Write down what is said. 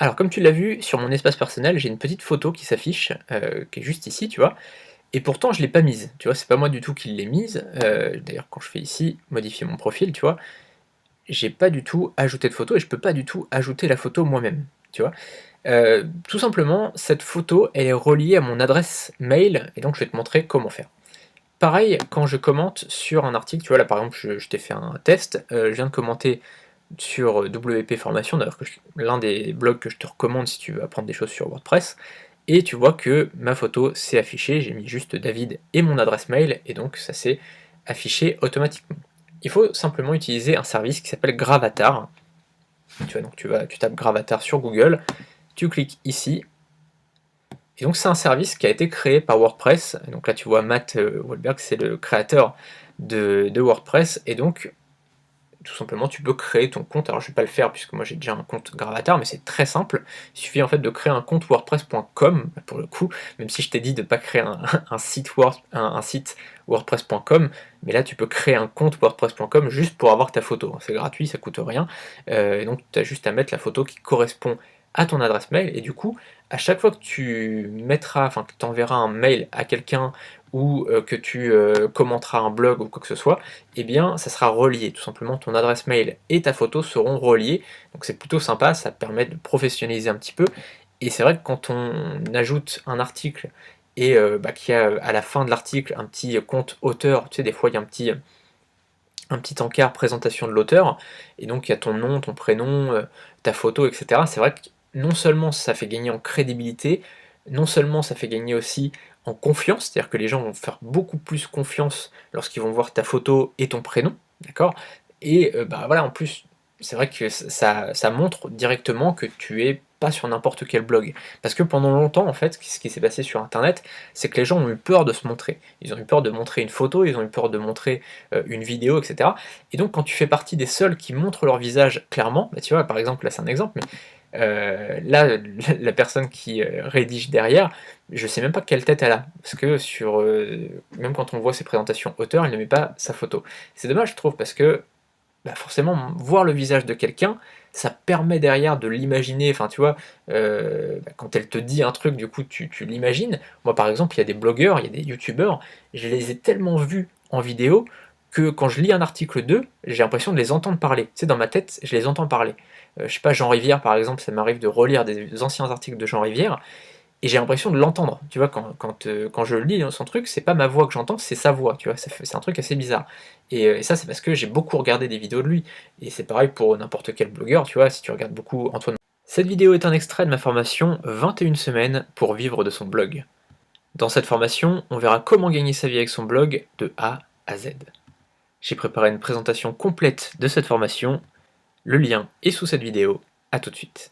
Alors comme tu l'as vu, sur mon espace personnel, j'ai une petite photo qui s'affiche, qui est juste ici, tu vois? Et pourtant je l'ai pas mise, tu vois? C'est pas moi du tout qui l'ai mise, d'ailleurs quand je fais ici, modifier mon profil, tu vois? J'ai pas du tout ajouté de photo et je peux pas du tout ajouter la photo moi-même, tu vois? Tout simplement, cette photo, elle est reliée à mon adresse mail et donc je vais te montrer comment faire. Pareil, quand je commente sur un article, tu vois? Là par exemple, je t'ai fait un test, je viens de commenter sur WP Formation, d'ailleurs l'un des blogs que je te recommande si tu veux apprendre des choses sur WordPress, et tu vois que ma photo s'est affichée, j'ai mis juste David et mon adresse mail, et donc ça s'est affiché automatiquement. Il faut simplement utiliser un service qui s'appelle Gravatar. Tu vois, donc tu tapes Gravatar sur Google, tu cliques ici, et donc c'est un service qui a été créé par WordPress. Donc là tu vois Matt Wahlberg, c'est le créateur de WordPress, et donc tout simplement, tu peux créer ton compte. Alors, je vais pas le faire puisque moi j'ai déjà un compte Gravatar, mais c'est très simple. Il suffit en fait de créer un compte WordPress.com pour le coup, même si je t'ai dit de ne pas créer un site WordPress.com, mais là tu peux créer un compte WordPress.com juste pour avoir ta photo. C'est gratuit, ça coûte rien. Et donc, tu as juste à mettre la photo qui correspond à ton adresse mail. Et du coup, à chaque fois que tu mettras, enfin que tu enverras un mail à quelqu'un ou que tu commenteras un blog ou quoi que ce soit, eh bien ça sera relié. Tout simplement, ton adresse mail et ta photo seront reliés. Donc c'est plutôt sympa, ça permet de professionnaliser un petit peu. Et c'est vrai que quand on ajoute un article et qu'il y a à la fin de l'article un petit compte auteur, tu sais, des fois il y a un petit encart présentation de l'auteur, et donc il y a ton nom, ton prénom, ta photo, etc. C'est vrai que non seulement ça fait gagner en crédibilité, non seulement ça fait gagner aussi en confiance, c'est-à-dire que les gens vont faire beaucoup plus confiance lorsqu'ils vont voir ta photo et ton prénom, d'accord? Et bah voilà, en plus, c'est vrai que ça montre directement que tu es pas sur n'importe quel blog. Parce que pendant longtemps, en fait, ce qui s'est passé sur internet, c'est que les gens ont eu peur de se montrer. Ils ont eu peur de montrer une photo, ils ont eu peur de montrer une vidéo, etc. Et donc quand tu fais partie des seuls qui montrent leur visage clairement, bah, tu vois, par exemple, là c'est un exemple, mais là, la personne qui rédige derrière, je sais même pas quelle tête elle a, parce que même quand on voit ses présentations auteurs, elle ne met pas sa photo. C'est dommage, je trouve, parce que bah forcément, voir le visage de quelqu'un, ça permet derrière de l'imaginer, enfin tu vois, quand elle te dit un truc, du coup tu l'imagines. Moi par exemple, il y a des blogueurs, il y a des youtubeurs, je les ai tellement vus en vidéo que quand je lis un article d'eux, j'ai l'impression de les entendre parler. Tu sais, dans ma tête, je les entends parler. Je sais pas, Jean Rivière par exemple, ça m'arrive de relire des anciens articles de Jean Rivière, et j'ai l'impression de l'entendre, tu vois, quand je lis son truc, c'est pas ma voix que j'entends, c'est sa voix, tu vois, c'est un truc assez bizarre. Et ça, c'est parce que j'ai beaucoup regardé des vidéos de lui, et c'est pareil pour n'importe quel blogueur, tu vois, si tu regardes beaucoup Antoine. Cette vidéo est un extrait de ma formation 21 semaines pour vivre de son blog. Dans cette formation, on verra comment gagner sa vie avec son blog de A à Z. J'ai préparé une présentation complète de cette formation, le lien est sous cette vidéo, à tout de suite.